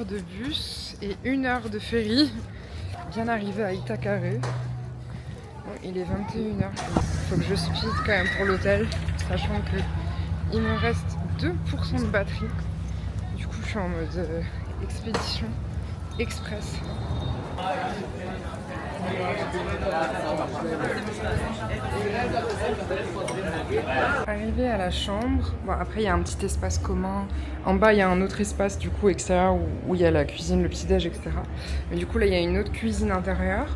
heure de bus et 1 heure de ferry. Bien arrivé à Itacaré. Bon, il est 21h. Il faut que je speed quand même pour l'hôtel, sachant que il me reste 2% de batterie. Du coup, je suis en mode expédition express. Arrivé à la chambre, bon, après il y a un petit espace commun. En bas il y a un autre espace du coup extérieur où il y a la cuisine, le petit-déj, etc. Mais du coup là il y a une autre cuisine intérieure,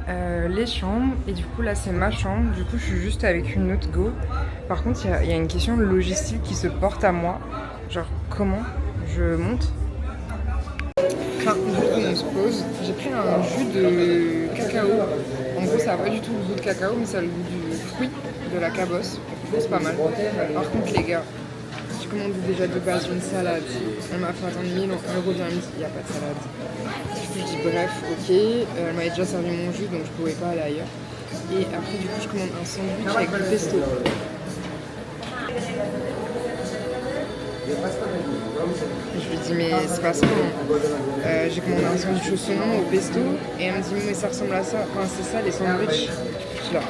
les chambres, et du coup là c'est ma chambre. Du coup je suis juste avec une autre go. Par contre il y a une question de logistique qui se porte à moi. Genre comment je monte. Enfin, du coup, on se pose. J'ai pris un jus de cacao. En gros, ça n'a pas du tout le goût de cacao, mais ça a le goût du fruit de la cabosse. C'est pas mal. Par contre, les gars, j'ai commandé déjà de base une salade. On m'a fait attendre 1000 €, elle me dit il n'y a pas de salade. Du coup, je dis bref, ok. Elle m'avait déjà servi mon jus, donc je pouvais pas aller ailleurs. Et après, du coup, je commande un sandwich avec du pesto. Je lui dis mais c'est pas ça, hein. J'ai commandé un sandwich au saumon, au pesto, et elle me dit mais ça ressemble à ça, enfin c'est ça les sandwichs. Je suis là.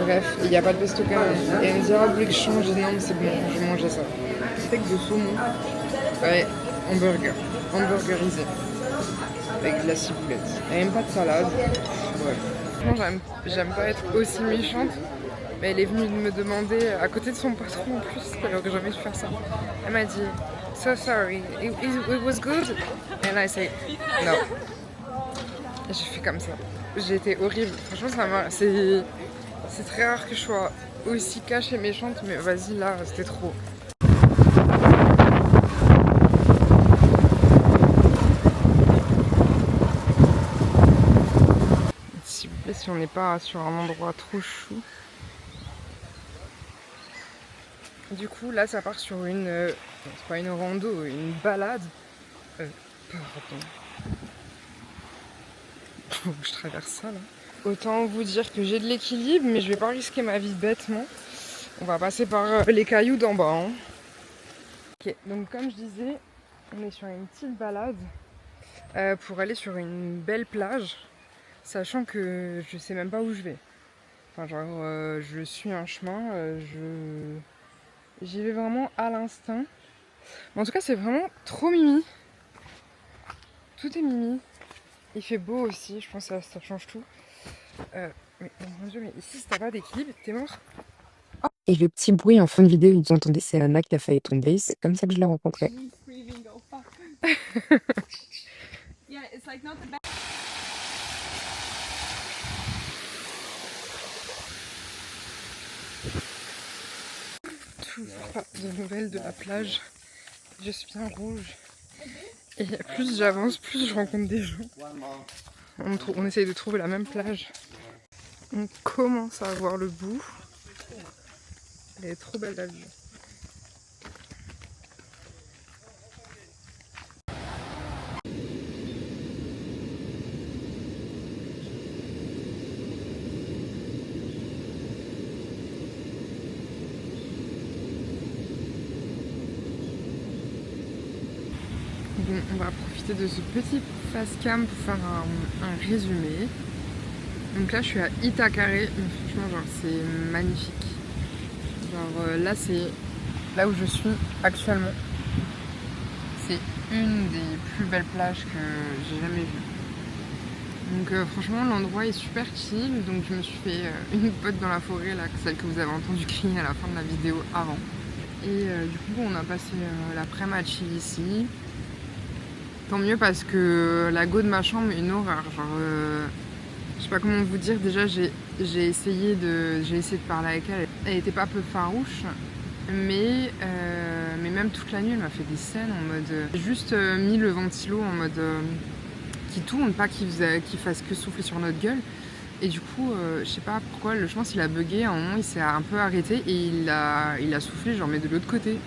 Bref, il n'y a pas de pesto quand même. Et elle me dit ah vous voulez que je change? Je dis non mais c'est bon, je vais manger ça. Steak de saumon, ouais, hamburgerisé, avec de la ciboulette. Elle aime pas de salade, ouais. Franchement j'aime pas être aussi méchante. Mais elle est venue me demander à côté de son patron en plus, alors que j'ai envie de faire ça. Elle m'a dit so sorry, it was good. And I say no. Et j'ai fait comme ça. J'ai été horrible. Franchement, c'est très rare que je sois aussi cash et méchante, mais vas-y là, c'était trop. S'il vous plaît, si on n'est pas sur un endroit trop chou. Du coup, là, ça part sur une... c'est pas une rando, une balade. Pardon. Faut que je traverse ça, là. Autant vous dire que j'ai de l'équilibre, mais je vais pas risquer ma vie bêtement. On va passer par les cailloux d'en bas. Hein. Ok, donc comme je disais, on est sur une petite balade pour aller sur une belle plage, sachant que je sais même pas où je vais. Enfin, genre, je suis un chemin, j'y vais vraiment à l'instinct. Mais en tout cas, c'est vraiment trop mimi. Tout est mimi. Il fait beau aussi, je pense que ça change tout. Mais oh mon dieu, mais ici, si t'as pas d'équilibre, t'es mort. Oh. Et le petit bruit en fin de vidéo, vous entendez, c'est Anna qui a failli tomber. C'est comme ça que je l'ai rencontrée. Toujours pas de nouvelles de la plage. Je suis bien rouge. Et plus j'avance, plus je rencontre des gens. On essaye de trouver la même plage. On commence à voir le bout. Elle est trop belle la vue. Bon, on va profiter de ce petit face cam pour faire un résumé. Donc là je suis à Itacaré, mais franchement genre c'est magnifique. Genre là c'est là où je suis actuellement. C'est une des plus belles plages que j'ai jamais vues. Donc franchement l'endroit est super chill, donc je me suis fait une pote dans la forêt là, celle que vous avez entendu crier à la fin de la vidéo avant. Et du coup on a passé l'après-midi à chill ici. Tant mieux parce que la go de ma chambre est une horreur. Genre, je sais pas comment vous dire. Déjà, j'ai essayé de parler avec elle. Elle était pas peu farouche, mais même toute la nuit, elle m'a fait des scènes en mode. J'ai juste mis le ventilo en mode qui tourne, pas qui fasse que souffler sur notre gueule. Et du coup, je sais pas pourquoi, je pense qu'il a bugué. À un moment, il s'est un peu arrêté et il a soufflé, genre, mais de l'autre côté.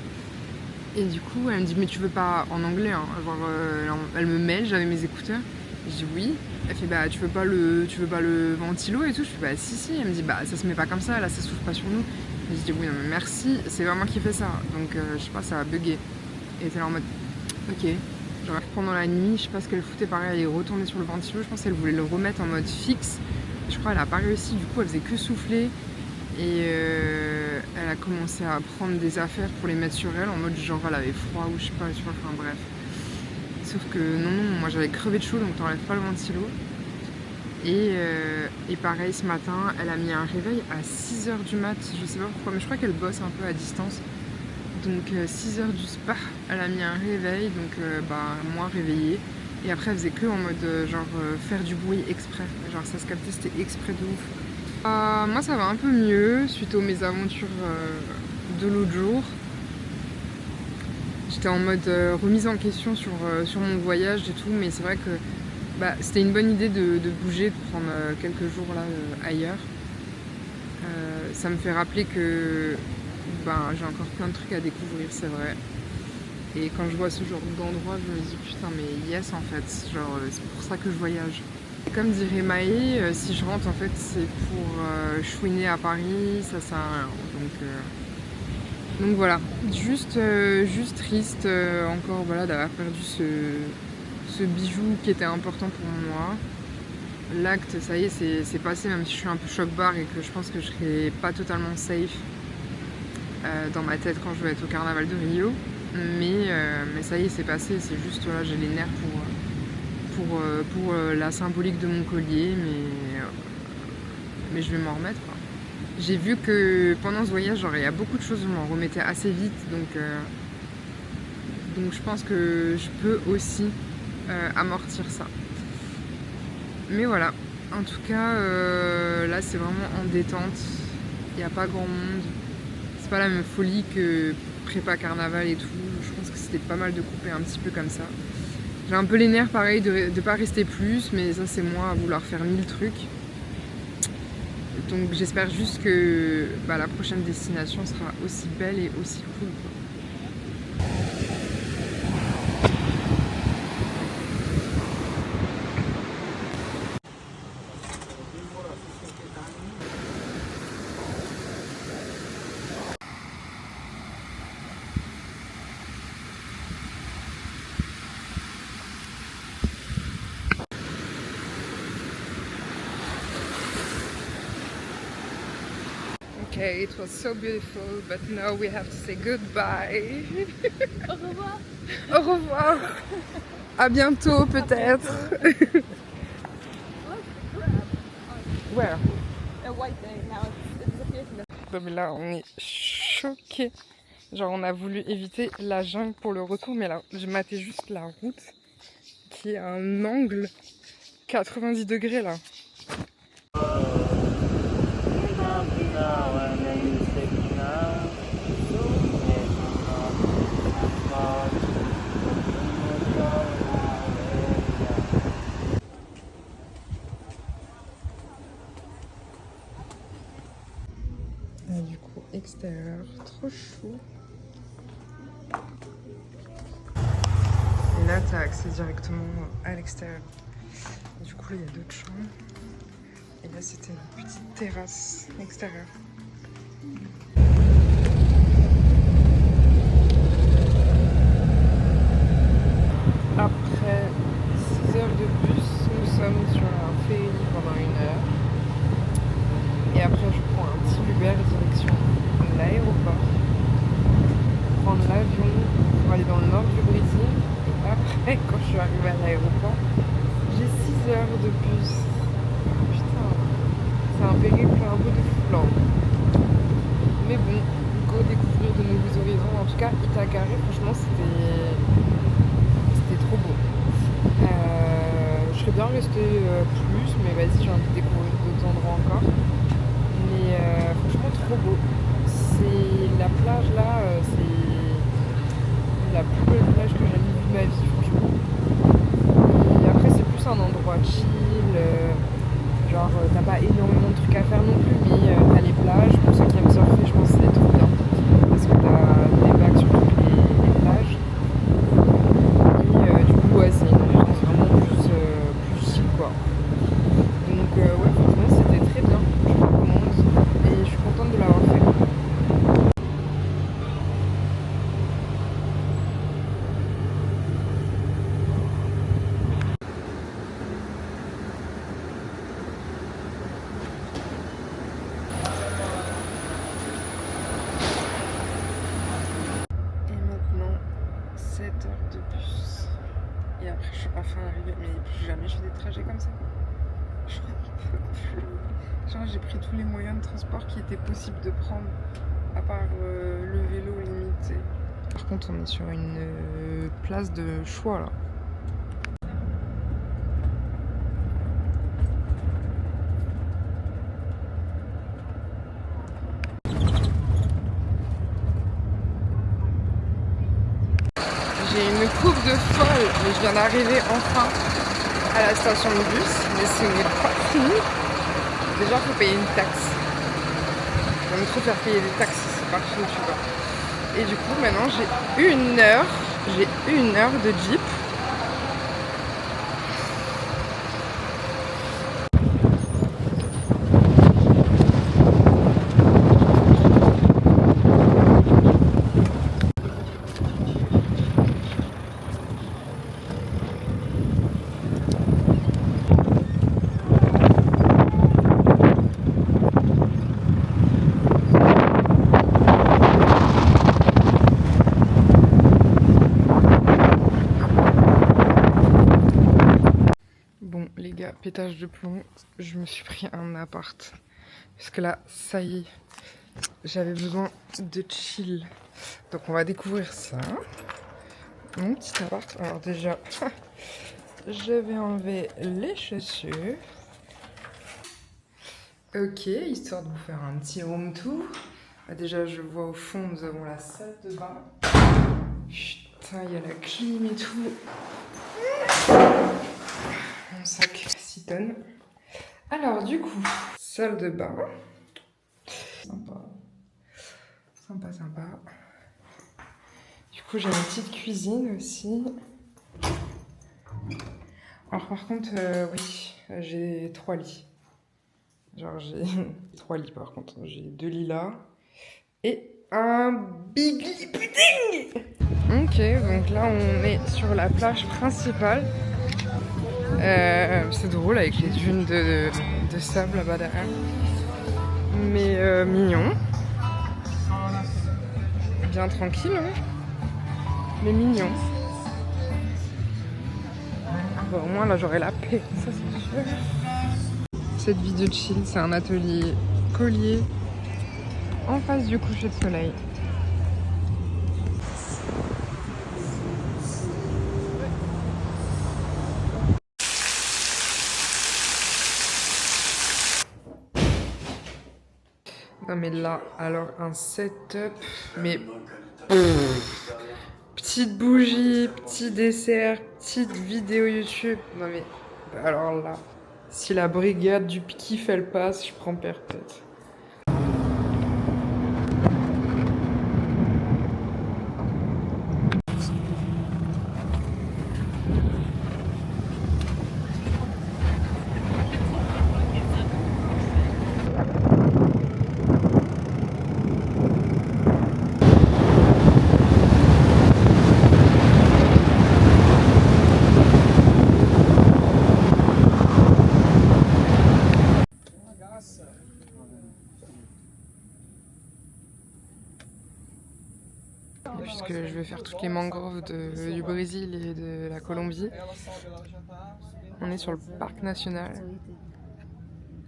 Et du coup, elle me dit, mais tu veux pas en anglais, hein, genre, elle me mêle, j'avais mes écouteurs. Je dis oui. Elle fait, bah, tu veux pas le ventilo et tout. Je fais, bah, si. Elle me dit, bah, ça se met pas comme ça, là, ça souffle pas sur nous. Et je dis, oui, non, mais merci, c'est vraiment qui fait ça. Donc, je sais pas, ça a bugué. Et elle était là en mode, ok. Genre pendant la nuit, je sais pas ce qu'elle foutait, pareil, elle est retournée sur le ventilo, je pense qu'elle voulait le remettre en mode fixe. Je crois qu'elle a pas réussi, du coup elle faisait que souffler. Et elle a commencé à prendre des affaires pour les mettre sur elle, en mode genre elle avait froid ou je sais pas, tu vois, enfin bref. Sauf que non, moi j'avais crevé de chaud, donc t'enlèves pas le ventilo. Et pareil, ce matin, elle a mis un réveil à 6h du mat, je sais pas pourquoi, mais je crois qu'elle bosse un peu à distance. Donc 6h du spa, elle a mis un réveil, donc moi réveillée. Et après elle faisait que en mode faire du bruit exprès, genre ça se captait, c'était exprès de ouf. Moi ça va un peu mieux suite aux mésaventures de l'autre jour. J'étais en mode remise en question sur mon voyage et tout, mais c'est vrai que c'était une bonne idée de bouger, de prendre quelques jours là ailleurs. Ça me fait rappeler que j'ai encore plein de trucs à découvrir, c'est vrai. Et quand je vois ce genre d'endroit, je me dis putain mais yes en fait, genre c'est pour ça que je voyage. Comme dirait Maë, si je rentre en fait c'est pour chouiner à Paris, ça sert à rien. Donc voilà, juste triste encore voilà, d'avoir perdu ce bijou qui était important pour moi. L'acte, ça y est, c'est passé, même si je suis un peu choc-barre et que je pense que je serai pas totalement safe dans ma tête quand je vais être au carnaval de Rio. Mais ça y est, c'est passé, c'est juste, voilà, j'ai les nerfs pour la symbolique de mon collier, mais je vais m'en remettre, quoi. J'ai vu que pendant ce voyage, il y a beaucoup de choses, je m'en remettais assez vite, donc je pense que je peux aussi amortir ça. Mais voilà, en tout cas, là c'est vraiment en détente, il n'y a pas grand monde, c'est pas la même folie que prépa carnaval et tout, je pense que c'était pas mal de couper un petit peu comme ça. J'ai un peu les nerfs pareil de pas rester plus, mais ça c'est moi à vouloir faire 1000 trucs. Donc j'espère juste que la prochaine destination sera aussi belle et aussi cool, quoi. Okay, it was so beautiful, but now we have to say goodbye. Au revoir. Au revoir. À bientôt peut-être. Where? A white day now. It disappears in the... Non mais là on est choqués. Genre on a voulu éviter la jungle pour le retour, mais là j'ai maté juste la route qui est à un angle 90 degrés là. Et du coup extérieur, trop chou. Et là t'as accès directement à l'extérieur. Du coup là il y a d'autres chambres. Et là c'était une petite terrasse extérieure. Après 6 heures de bus, nous sommes sur un ferry pendant 1 heure. Et après je prends un petit Uber direction l'aéroport. Prendre l'avion pour aller dans le nord du Brésil. Et après quand je suis arrivée à l'aéroport, j'ai 6 heures de bus. Putain, c'est un périple un peu de flan. Mais bon, go découvrir de nouveaux horizons. En tout cas, Itacaré, franchement c'était trop beau. Je serais bien restée plus, mais vas-y, j'ai envie de découvrir d'autres endroits encore. Mais franchement, trop beau. C'est la plage là, c'est la plus belle plage que j'ai jamais vue de ma vie, franchement. Et après, c'est plus un endroit chill. Genre, t'as pas énormément de trucs à faire non plus, mais t'as les plages. Pour ceux qui aiment surfer, je pense que c'est trop bien. Parce que t'as des vagues sur toutes les plages. Et du coup, ouais, c'est une ambiance vraiment plus chill, quoi. Donc, ouais, franchement, c'était très bien. enfin arrivé. Mais plus jamais je fais des trajets comme ça. Genre j'ai pris tous les moyens de transport qui étaient possibles de prendre, à part le vélo limité. Par contre on est sur une place de choix là. J'ai une coupe de folle, mais je viens d'arriver enfin à la station de bus, mais ce n'est pas fini. Déjà, il faut payer une taxe. J'aime trop faire payer des taxes, c'est pas fini, tu vois. Et du coup, maintenant, j'ai une heure de jeep. Bon les gars, pétage de plomb, je me suis pris un appart. Parce que là, ça y est, j'avais besoin de chill. Donc on va découvrir ça. Mon petit appart. Alors déjà, je vais enlever les chaussures. Ok, histoire de vous faire un petit room tour. Déjà, je vois au fond, nous avons la salle de bain. Putain, il y a la clim et tout. Mon sac 6 tonnes. Alors du coup, salle de bain. Sympa. Sympa, sympa. Du coup, j'ai une petite cuisine aussi. Alors par contre, oui, j'ai 3 lits. Genre j'ai 3 lits par contre. J'ai 2 lits là. Et un big lit pudding. Ok, donc là on est sur la plage principale. C'est drôle avec les dunes de sable là-bas derrière. Mais mignon. Bien tranquille, hein. Mais mignon. Bon, au moins là j'aurai la paix, ça c'est sûr. Cette vie de chill, c'est un atelier collier en face du coucher de soleil. Non mais là, alors un setup, mais petite bougie, petit dessert, petite vidéo YouTube. Non mais alors là, si la brigade du kiff elle passe, je prends perpète. Puisque je vais faire toutes les mangroves du Brésil et de la Colombie. On est sur le parc national.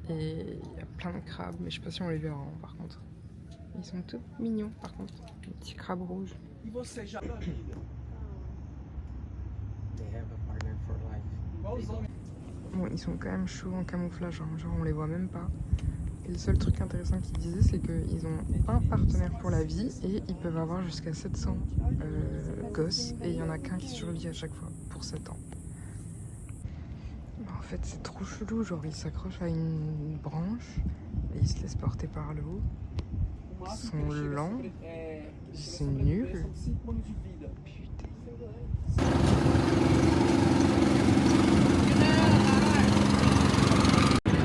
Et il y a plein de crabes, mais je sais pas si on les verra hein, par contre. Ils sont tout mignons par contre, les petits crabes rouges. Bon, ils sont quand même chauds en camouflage, hein. Genre on les voit même pas. Et le seul truc intéressant qu'ils disaient, c'est qu'ils ont un partenaire pour la vie et ils peuvent avoir jusqu'à 700 gosses. Et il y en a qu'un qui survit à chaque fois pour 7 ans. En fait, c'est trop chelou. Genre, ils s'accrochent à une branche et ils se laissent porter par le haut. Ils sont lents. C'est nul. Putain.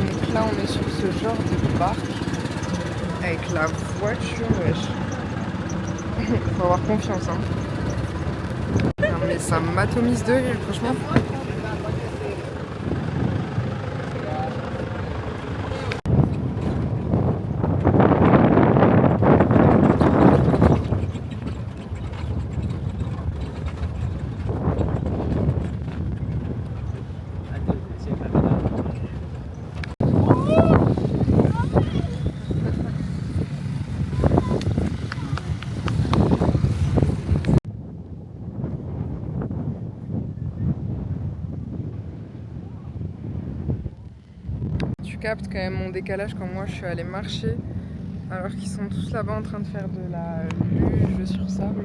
Donc là, on est sur ce genre de parc avec la voiture, wesh. Faut avoir confiance, hein. Non, mais ça m'atomise de rire, franchement. captent quand même mon décalage quand moi je suis allée marcher alors qu'ils sont tous là-bas en train de faire de la luge sur sable.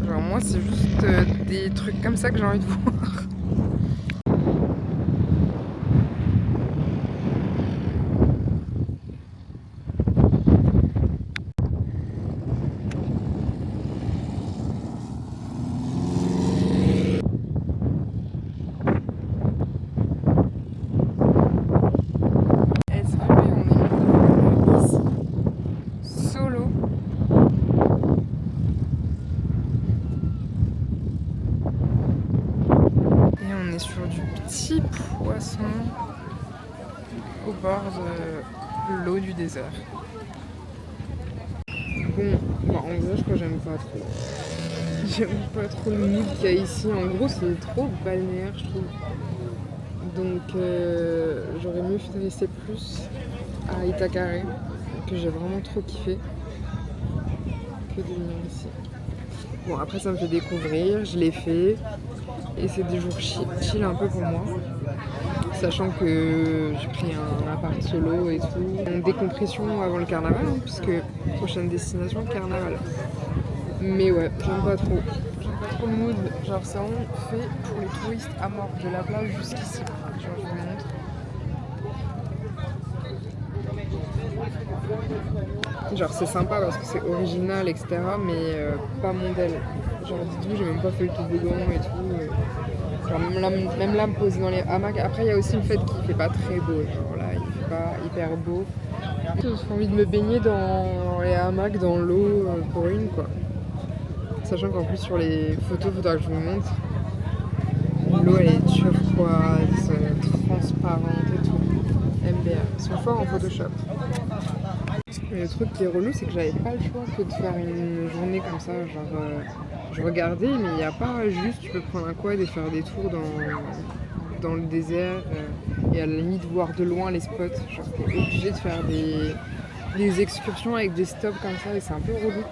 Genre moi c'est juste des trucs comme ça que j'ai envie de voir. Sur du petit poisson au bord de l'eau du désert. Bon, en vrai, je crois que j'aime pas trop. J'aime pas trop le mood qu'il y a ici. En gros, c'est trop balnéaire, je trouve. Donc, j'aurais mieux fait de rester plus à Itacaré, que j'ai vraiment trop kiffé, que de venir ici. Bon, après, ça me fait découvrir, je l'ai fait. Et c'est des jours chill un peu pour moi, sachant que j'ai pris un appart solo et tout. Une décompression avant le carnaval, hein, puisque prochaine destination, carnaval. Mais ouais, j'aime pas trop. J'aime pas trop le mood. Genre c'est vraiment fait pour les touristes à mort, de la plage jusqu'ici. Genre je vous montre. Genre c'est sympa parce que c'est original, etc. Mais pas mondial. Genre dites-vous, j'ai même pas fait le toboggan et tout. Genre même là me poser dans les hamacs. Après il y a aussi le fait qu'il fait pas très beau. Genre là il fait pas hyper beau. J'ai envie de me baigner dans les hamacs, dans l'eau pour une quoi. Sachant qu'en plus sur les photos, faudra que je vous montre. L'eau elle est turquoise, transparente et tout. MBA. Ils sont forts en Photoshop. Le truc qui est relou, c'est que j'avais pas le choix que de faire une journée comme ça. Genre, je regardais, mais il n'y a pas juste, tu peux prendre un quad et faire des tours dans le désert et à la limite voir de loin les spots. Genre, t'es obligé de faire des excursions avec des stops comme ça et c'est un peu relou.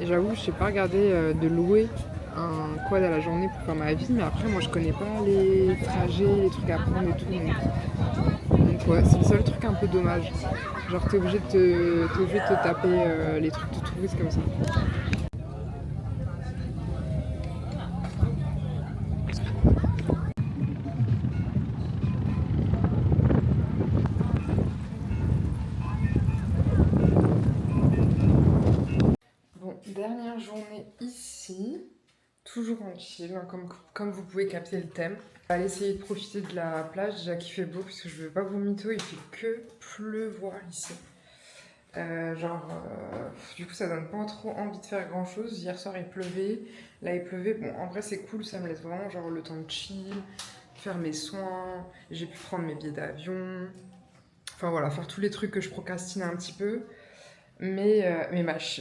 Et j'avoue, je sais pas regarder de louer un quad à la journée pour faire ma vie, mais après, moi, je connais pas les trajets, les trucs à prendre et tout. Donc ouais, c'est le seul truc un peu dommage. Genre t'es obligé de te taper les trucs de touristes comme ça. Bon, dernière journée ici. Toujours en chill, hein, comme vous pouvez capter le thème. On va aller essayer de profiter de la plage, déjà qu'il fait beau, parce que je veux pas vous mytho, il fait que pleuvoir ici. Du coup ça donne pas trop envie de faire grand chose. Hier soir il pleuvait, là il pleuvait. Bon en vrai c'est cool, ça me laisse vraiment genre le temps de chill, faire mes soins, j'ai pu prendre mes billets d'avion. Enfin voilà, faire tous les trucs que je procrastine un petit peu. Mais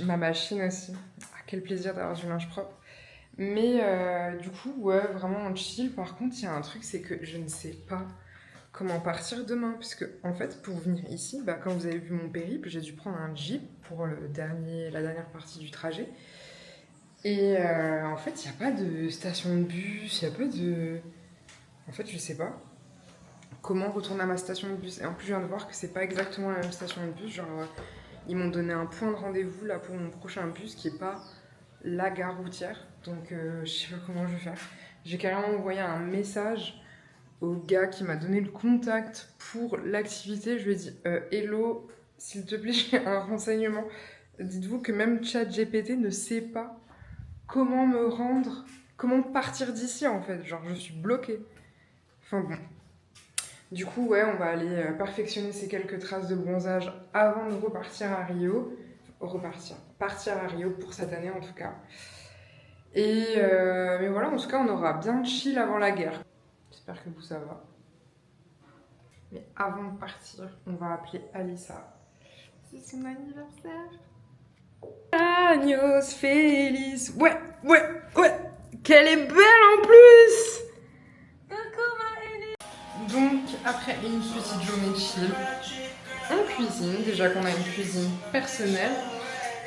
ma machine aussi. Ah, quel plaisir d'avoir du linge propre. Mais du coup, ouais, vraiment en chill. Par contre, il y a un truc, c'est que je ne sais pas comment partir demain. Parce que, en fait, pour venir ici, bah, quand vous avez vu mon périple, j'ai dû prendre un Jeep pour la dernière partie du trajet. Et en fait, il n'y a pas de station de bus, il n'y a pas de... En fait, je sais pas comment retourner à ma station de bus. Et en plus, je viens de voir que c'est pas exactement la même station de bus. Genre, ils m'ont donné un point de rendez-vous là pour mon prochain bus qui est pas la gare routière. Donc, je sais pas comment je vais faire. J'ai carrément envoyé un message au gars qui m'a donné le contact pour l'activité. Je lui ai dit hello, s'il te plaît, j'ai un renseignement. Dites-vous que même ChatGPT ne sait pas comment me rendre, comment partir d'ici en fait. Genre, je suis bloquée. Enfin bon. Du coup, ouais, on va aller perfectionner ces quelques traces de bronzage avant de repartir à Rio. Partir à Rio pour cette année en tout cas. Et mais voilà, en tout cas, on aura bien chill avant la guerre. J'espère que vous ça va. Mais avant de partir, on va appeler Alissa. C'est son anniversaire. Años feliz. Ouais. Qu'elle est belle en plus. Donc, après une petite journée de chill, on cuisine. Déjà qu'on a une cuisine personnelle.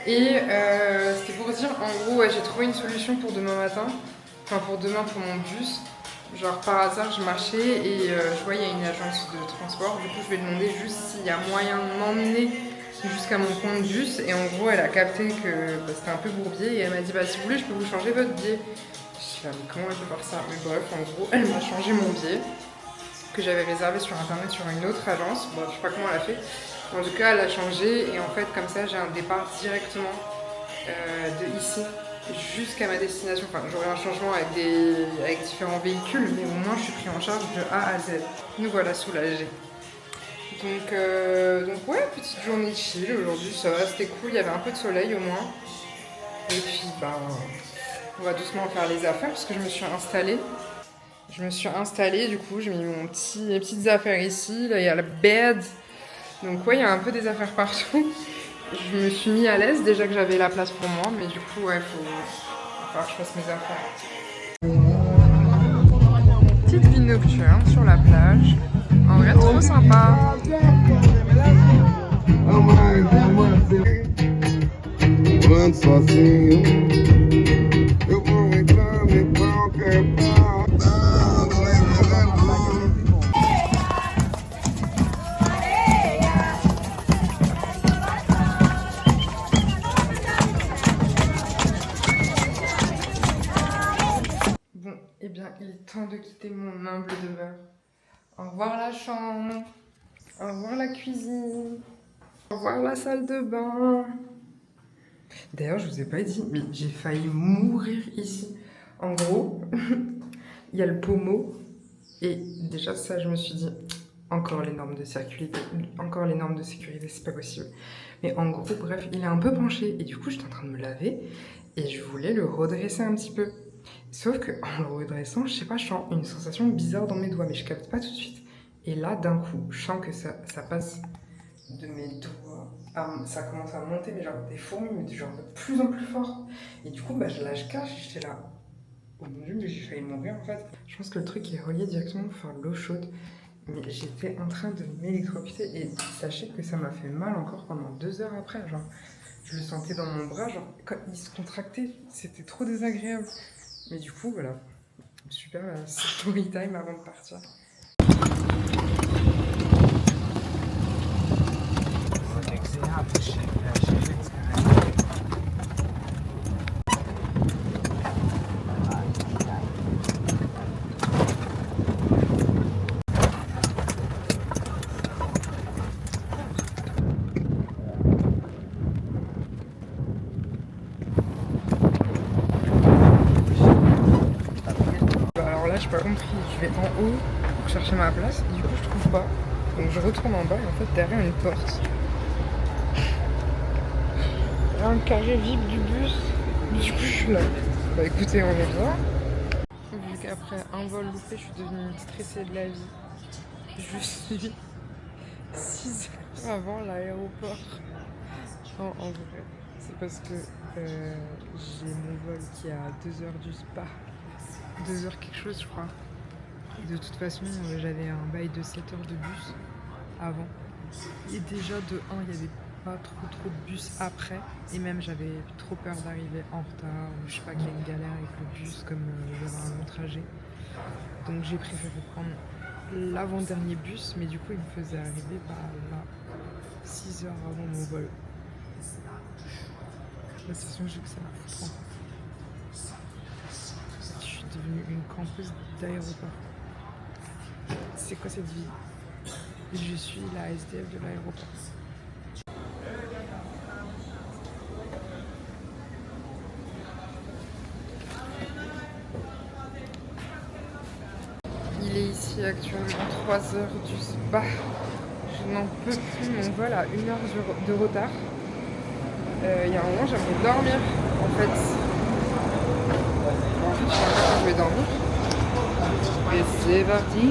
Et c'était pour dire, en gros, ouais, j'ai trouvé une solution pour demain matin. Enfin, pour demain, pour mon bus. Genre par hasard, je marchais et je vois il y a une agence de transport. Du coup, je vais demander juste s'il y a moyen de m'emmener jusqu'à mon point de bus. Et en gros, elle a capté que bah, c'était un peu bourbier et elle m'a dit bah si vous voulez, je peux vous changer votre billet. Je suis là, mais comment elle peut faire ça? Mais bref, en gros, elle m'a changé mon billet que j'avais réservé sur internet sur une autre agence. Bon, je sais pas comment elle a fait. En tout cas, elle a changé et en fait, comme ça, j'ai un départ directement de ici jusqu'à ma destination. Enfin, j'aurai un changement avec différents véhicules, mais au moins, je suis pris en charge de A à Z. Nous voilà soulagés. Donc ouais, petite journée chill aujourd'hui, ça va, c'était cool. Il y avait un peu de soleil au moins. Et puis, bah, on va doucement faire les affaires parce que je me suis installée. Du coup, j'ai mis mes petites affaires ici. Là, il y a la bed. Donc ouais, il y a un peu des affaires partout. Je me suis mis à l'aise déjà que j'avais la place pour moi, mais du coup, ouais, faut falloir que je fasse mes affaires. Petite vie nocturne sur la plage. En vrai, trop sympa. Bon, eh bien, il est temps de quitter mon humble demeure. Au revoir la chambre. Au revoir la cuisine. Au revoir la salle de bain. D'ailleurs, je vous ai pas dit, mais j'ai failli mourir ici. En gros, il y a le pommeau. Et déjà, ça, je me suis dit, encore les normes de sécurité. Encore les normes de sécurité, c'est pas possible. Mais en gros, bref, il est un peu penché. Et du coup, j'étais en train de me laver. Et je voulais le redresser un petit peu. Sauf que en le redressant, je sais pas, je sens une sensation bizarre dans mes doigts. Mais je capte pas tout de suite. Et là, d'un coup, je sens que ça passe de mes doigts. Ça commence à monter, mais genre des fourmis, mais genre de plus en plus fort. Et du coup, bah, je cache, j'étais là. Oh mon dieu, mais j'ai failli mourir en fait. Je pense que le truc est relié directement pour faire de l'eau chaude. Mais j'étais en train de m'électrocuter et sachez que ça m'a fait mal encore pendant 2 heures après. Genre, je le sentais dans mon bras, genre, quand il se contractait, c'était trop désagréable. Mais du coup, voilà. Super story time avant de partir. Alors là, j'ai pas compris. Je vais en haut pour chercher ma place et du coup, je trouve pas. Donc je retourne en bas et en fait, derrière une porte. Il y a un carré vip du bus. Du coup, je suis là. Bah écoutez, on est là. Vu qu'après un vol loupé, je suis devenue stressée de la vie. Je suis 6 heures avant l'aéroport. Non, en vrai, c'est parce que j'ai mon vol qui est à 2 heures du spa. 2 heures quelque chose, je crois. De toute façon, j'avais un bail de 7 heures de bus avant. Et déjà, de 1, il n'y avait pas trop de bus après. Et même, j'avais trop peur d'arriver en retard. Ou je sais pas, qu'il y a une galère avec le bus, comme j'avais un long trajet. Donc, j'ai préféré prendre l'avant-dernier bus. Mais du coup, il me faisait arriver là, 6 heures avant mon vol. De toute façon, j'ai que ça me fout trop. Je suis devenue une campeuse d'aéroport. C'est quoi cette vie? Je suis la SDF de l'aéroport. Il est ici actuellement 3 heures du spa. Je n'en peux plus, mon vol a 1 heure de retard. Il y a un moment, j'aimerais dormir en fait. Je sais pas quand je vais dormir. Et c'est parti!